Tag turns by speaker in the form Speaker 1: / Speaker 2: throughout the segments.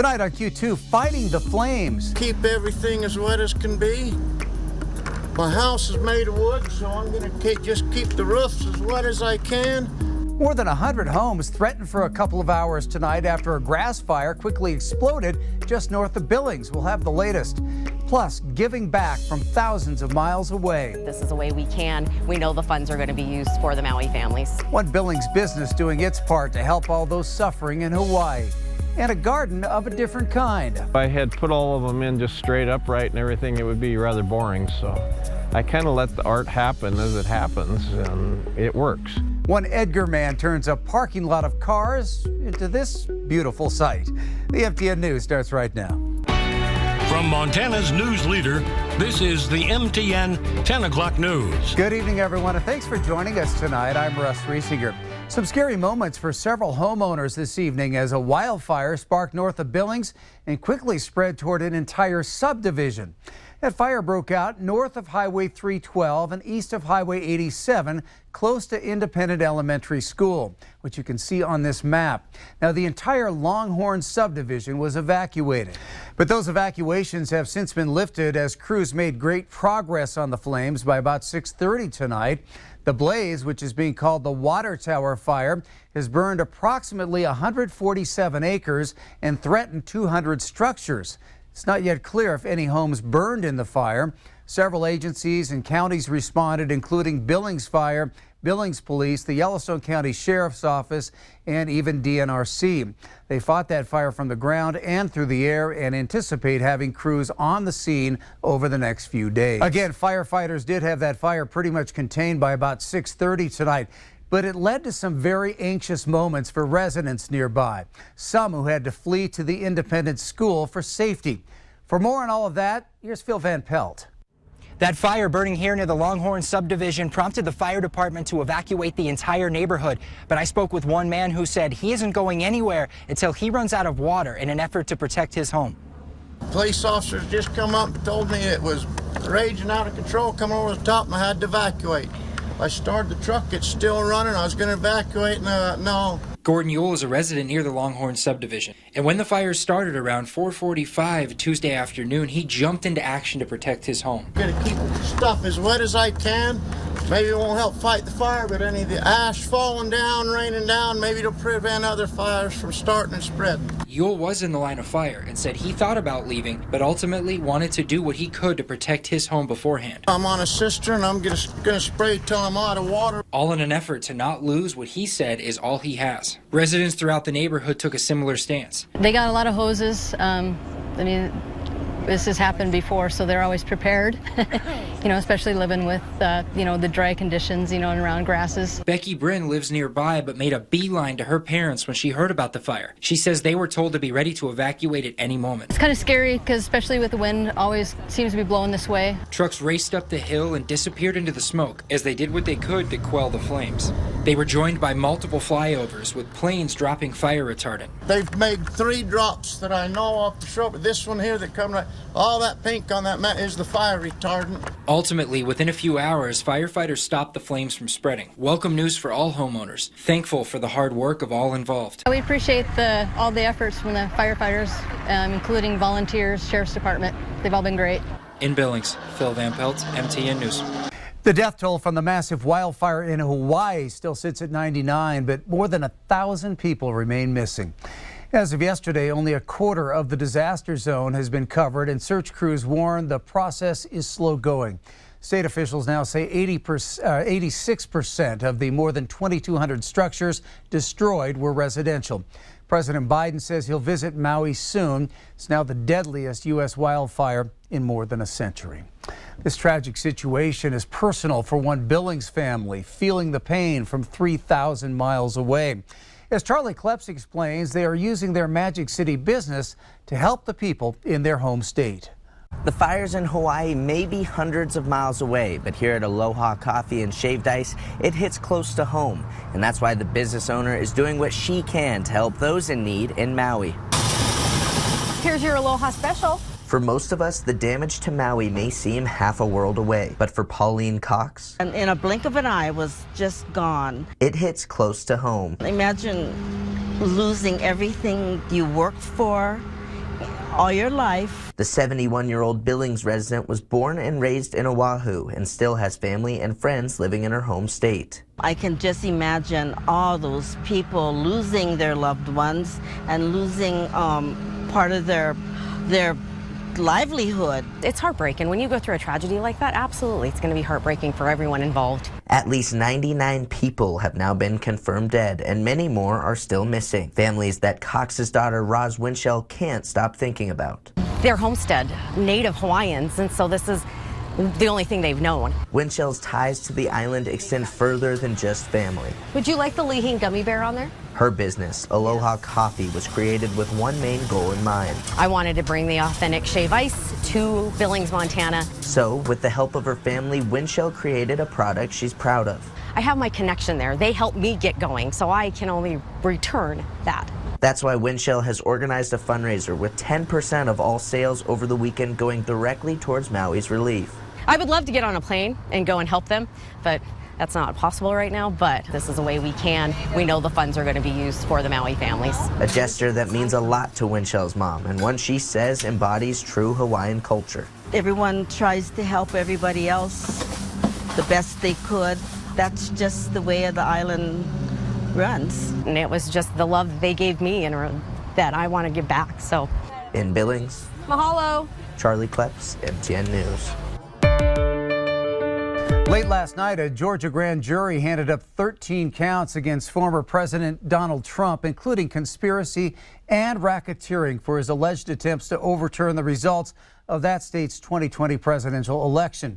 Speaker 1: Tonight on Q2, fighting the flames.
Speaker 2: Keep everything as wet as can be. My house is made of wood, so I'm going to just keep the roofs as wet as I can.
Speaker 1: More than 100 homes threatened for a couple of hours tonight after a grass fire quickly exploded just north of Billings. We'll have the latest. Plus, giving back from thousands of miles away.
Speaker 3: This is a way we can. We know the funds are going to be used for the Maui families.
Speaker 1: One Billings business doing its part to help all those suffering in Hawaii. And a garden of a different kind.
Speaker 4: If I had put all of them in just straight upright and everything, it would be rather boring. So I kind of let the art happen as it happens, and it works.
Speaker 1: One Edgar man turns a parking lot of cars into this beautiful sight. The MTN News starts right now.
Speaker 5: From Montana's news leader, this is the MTN 10 o'clock news.
Speaker 1: Good evening, everyone, and thanks for joining us tonight. I'm Russ Riesinger. Some scary moments for several homeowners this evening as a wildfire sparked north of Billings and quickly spread toward an entire subdivision. That fire broke out north of Highway 312 and east of Highway 87, close to Independent Elementary School, which you can see on this map. Now, the entire Longhorn subdivision was evacuated. But those evacuations have since been lifted as crews made great progress on the flames by about 6:30 tonight. The blaze, which is being called the Water Tower Fire, has burned approximately 147 acres and threatened 200 structures. It's not yet clear if any homes burned in the fire. Several agencies and counties responded, including Billings Fire, Billings Police, the Yellowstone County Sheriff's Office, and even DNRC. They fought that fire from the ground and through the air and anticipate having crews on the scene over the next few days. Again, firefighters did have that fire pretty much contained by about 6:30 tonight. But it led to some very anxious moments for residents nearby, some who had to flee to the independent school for safety. For more on all of that, here's Phil Van Pelt.
Speaker 6: That fire burning here near the Longhorn subdivision prompted the fire department to evacuate the entire neighborhood. But I spoke with one man who said he isn't going anywhere until he runs out of water in an effort to protect his home.
Speaker 2: Police officers just come up and told me it was raging out of control, coming over the top, and I had to evacuate. I started the truck, it's still running. I was going to evacuate, and no.
Speaker 6: Gordon Yule is a resident near the Longhorn subdivision. And when the fire started around 4:45 Tuesday afternoon, he jumped into action to protect his home.
Speaker 2: I'm going to keep stuff as wet as I can. Maybe it won't help fight the fire, but any of the ash falling down, raining down, maybe it'll prevent other fires from starting and spreading.
Speaker 6: Yule was in the line of fire and said he thought about leaving, but ultimately wanted to do what he could to protect his home beforehand.
Speaker 2: I'm on a cistern. I'm going to spray till I'm out of water.
Speaker 6: All in an effort to not lose what he said is all he has. Residents throughout the neighborhood took a similar stance.
Speaker 7: They got a lot of hoses. This has happened before, so they're always prepared, especially living with, the dry conditions, and around grasses.
Speaker 6: Becky Bryn lives nearby but made a beeline to her parents when she heard about the fire. She says they were told to be ready to evacuate at any moment.
Speaker 7: It's kind of scary because especially with the wind, always seems to be blowing this way.
Speaker 6: Trucks raced up the hill and disappeared into the smoke as they did what they could to quell the flames. They were joined by multiple flyovers with planes dropping fire retardant.
Speaker 2: They've made 3 drops that I know off the show, but this one here that come right, all that pink on that mat is the fire retardant.
Speaker 6: Ultimately, within a few hours, firefighters stopped the flames from spreading. Welcome news for all homeowners. Thankful for the hard work of all involved.
Speaker 7: We appreciate all the efforts from the firefighters, including volunteers, Sheriff's Department. They've all been great.
Speaker 6: In Billings, Phil Van Pelt, MTN News.
Speaker 1: The death toll from the massive wildfire in Hawaii still sits at 99, but more than 1,000 people remain missing. As of yesterday, only a quarter of the disaster zone has been covered, and search crews warn the process is slow going. State officials now say 86% of the more than 2,200 structures destroyed were residential. President Biden says he'll visit Maui soon. It's now the deadliest U.S. wildfire in more than a century. This tragic situation is personal for one Billings family, feeling the pain from 3,000 miles away. As Charlie Kleps explains, they are using their Magic City business to help the people in their home state.
Speaker 8: The fires in Hawaii may be hundreds of miles away, but here at Aloha Coffee and Shaved Ice, it hits close to home. And that's why the business owner is doing what she can to help those in need in Maui.
Speaker 9: Here's your Aloha special.
Speaker 8: For most of us, the damage to Maui may seem half a world away, but for Pauline Cox,
Speaker 9: And in a blink of an eye, was just gone.
Speaker 8: it hits close to home.
Speaker 9: Imagine losing everything you worked for all your life.
Speaker 8: The 71-year-old Billings resident was born and raised in Oahu and still has family and friends living in her home state.
Speaker 9: I can just imagine all those people losing their loved ones and losing part of their livelihood.
Speaker 3: It's heartbreaking. When you go through a tragedy like that, absolutely, it's going to be heartbreaking for everyone involved.
Speaker 8: At least 99 people have now been confirmed dead, and many more are still missing. Families that Cox's daughter, Roz Winchell, can't stop thinking about.
Speaker 3: They're homestead Native Hawaiians, and so this is the only thing they've known.
Speaker 8: Winchell's ties to the island extend further than just family.
Speaker 3: Would you like the Lihine gummy bear on there?
Speaker 8: Her business, Aloha Coffee, was created with one main goal in mind.
Speaker 3: I wanted to bring the authentic shave ice to Billings, Montana.
Speaker 8: So, with the help of her family, Winchell created a product she's proud of.
Speaker 3: I have my connection there. They helped me get going, so I can only return that.
Speaker 8: That's why Winchell has organized a fundraiser with 10% of all sales over the weekend going directly towards Maui's relief.
Speaker 3: I would love to get on a plane and go and help them, but that's not possible right now, but this is a way we can. We know the funds are going to be used for the Maui families.
Speaker 8: A gesture that means a lot to Winchell's mom, and one she says embodies true Hawaiian culture.
Speaker 9: Everyone tries to help everybody else the best they could. That's just the way the island runs.
Speaker 3: And it was just the love that they gave me and that I want to give back, so.
Speaker 8: In Billings,
Speaker 3: Mahalo.
Speaker 8: Charlie Kleps, MTN News.
Speaker 1: Late last night, a Georgia grand jury handed up 13 counts against former President Donald Trump, including conspiracy and racketeering for his alleged attempts to overturn the results of that state's 2020 presidential election.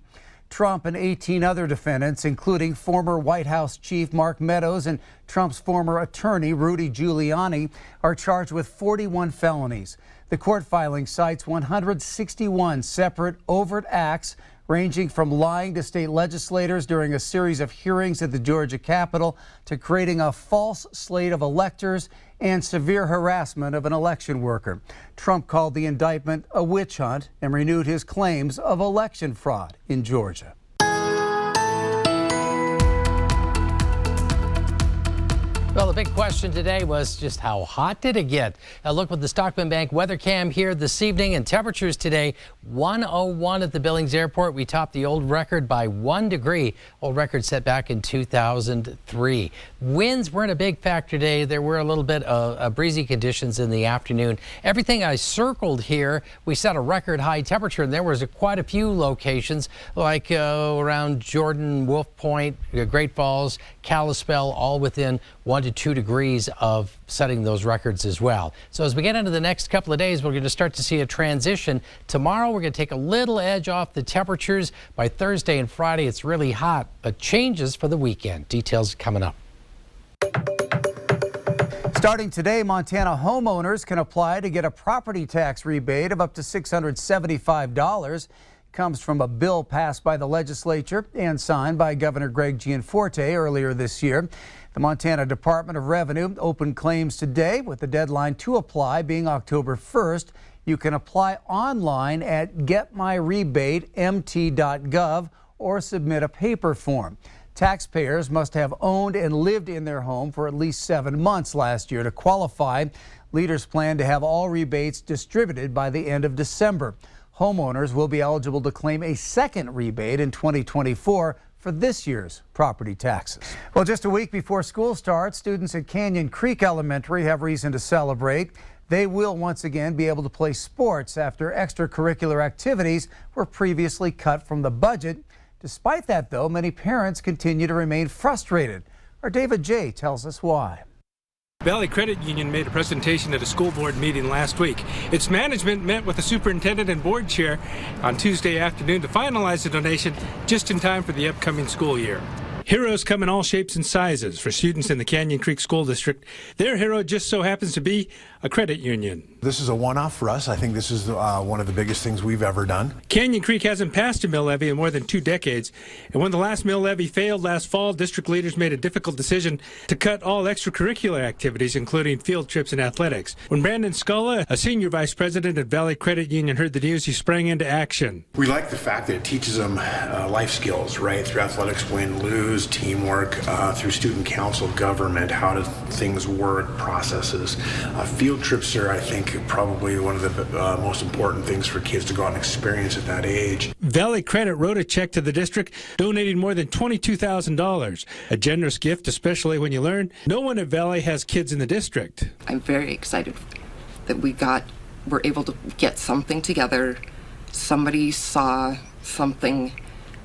Speaker 1: Trump and 18 other defendants, including former White House Chief Mark Meadows and Trump's former attorney Rudy Giuliani, are charged with 41 felonies. The court filing cites 161 separate overt acts ranging from lying to state legislators during a series of hearings at the Georgia Capitol to creating a false slate of electors and severe harassment of an election worker. Trump called the indictment a witch hunt and renewed his claims of election fraud in Georgia.
Speaker 10: Well, the big question today was just how hot did it get? A look with the Stockman Bank weather cam here this evening, and temperatures today 101 at the Billings Airport. We topped the old record by 1 degree, old record set back in 2003. Winds weren't a big factor today. There were a little bit of breezy conditions in the afternoon. Everything I circled here, we set a record high temperature, and there was quite a few locations like around Jordan, Wolf Point, Great Falls, Kalispell, all within 1 to 2 degrees of setting those records as well. So as we get into the next couple of days, we're going to start to see a transition. Tomorrow, we're going to take a little edge off the temperatures. By Thursday and Friday, it's really hot, but changes for the weekend. Details coming up.
Speaker 1: Starting today, Montana homeowners can apply to get a property tax rebate of up to $675. Comes from a bill passed by the legislature and signed by Governor Greg Gianforte earlier this year. The Montana Department of Revenue opened claims today, with the deadline to apply being October 1st. You can apply online at getmyrebate.mt.gov or submit a paper form. Taxpayers must have owned and lived in their home for at least 7 months last year to qualify. Leaders plan to have all rebates distributed by the end of December. Homeowners will be eligible to claim a second rebate in 2024 for this year's property taxes. Well, just a week before school starts, students at Canyon Creek Elementary have reason to celebrate. They will once again be able to play sports after extracurricular activities were previously cut from the budget. Despite that, though, many parents continue to remain frustrated. Our David J. tells us why.
Speaker 11: Valley Credit Union made a presentation at a school board meeting last week. Its management met with the superintendent and board chair on Tuesday afternoon to finalize the donation just in time for the upcoming school year. Heroes come in all shapes and sizes. For students in the Canyon Creek School District, their hero just so happens to be a credit union.
Speaker 12: This is a one-off for us. I think this is one of the biggest things we've ever done.
Speaker 11: Canyon Creek hasn't passed a mill levy in more than 2 decades, and when the last mill levy failed last fall, district leaders made a difficult decision to cut all extracurricular activities, including field trips and athletics. When Brandon Sculla, a senior vice president at Valley Credit Union, heard the news, he sprang into action.
Speaker 12: We like the fact that it teaches them life skills, right, through athletics, win, lose, teamwork, through student council, government, how do things work, processes, field field trips are, I think, probably one of the most important things for kids to go out and experience at that age.
Speaker 11: Valley Credit wrote a check to the district donating more than $22,000. A generous gift, especially when you learn no one at Valley has kids in the district.
Speaker 13: I'm very excited that we're able to get something together. Somebody saw something,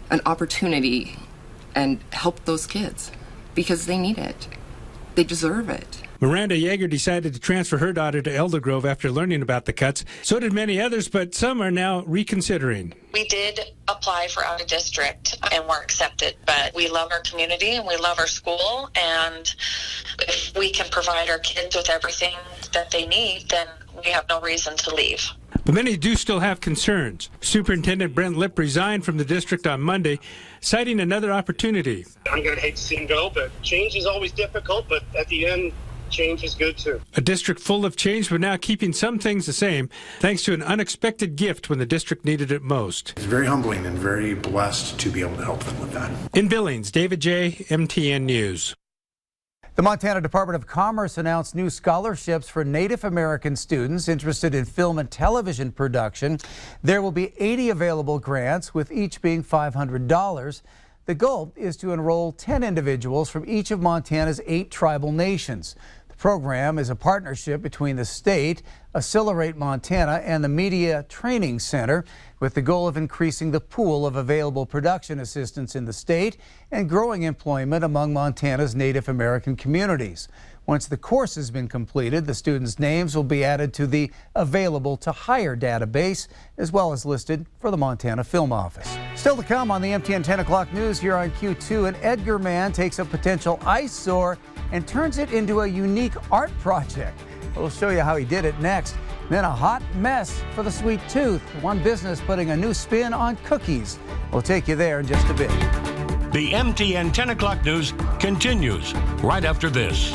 Speaker 13: an opportunity, and help those kids because they need it. They deserve it.
Speaker 11: Miranda Yeager decided to transfer her daughter to Elder Grove after learning about the cuts. So did many others, but some are now reconsidering.
Speaker 14: We did apply for out of district and were accepted, but we love our community and we love our school, and if we can provide our kids with everything that they need, then we have no reason to leave.
Speaker 11: But many do still have concerns. Superintendent Brent Lipp resigned from the district on Monday, citing another opportunity.
Speaker 15: I'm going to hate to see him go, but change is always difficult, but at the end, change is good too.
Speaker 11: A district full of change, but now keeping some things the same, thanks to an unexpected gift when the district needed it most.
Speaker 12: It's very humbling and very blessed to be able to help them with that.
Speaker 11: In Billings, David J., MTN News.
Speaker 1: The Montana Department of Commerce announced new scholarships for Native American students interested in film and television production. There will be 80 available grants, with each being $500. The goal is to enroll 10 individuals from each of Montana's 8 tribal nations. The program is a partnership between the state, Accelerate Montana, and the Media Training Center, with the goal of increasing the pool of available production assistants in the state and growing employment among Montana's Native American communities. Once the course has been completed, the students' names will be added to the Available to Hire database, as well as listed for the Montana Film Office. Still to come on the MTN 10 o'clock news here on Q2, an Edgar man takes a potential eyesore and turns it into a unique art project. We'll show you how he did it next. Then a hot mess for the sweet tooth. One business putting a new spin on cookies. We'll take you there in just a bit.
Speaker 5: The MTN 10 o'clock news continues right after this.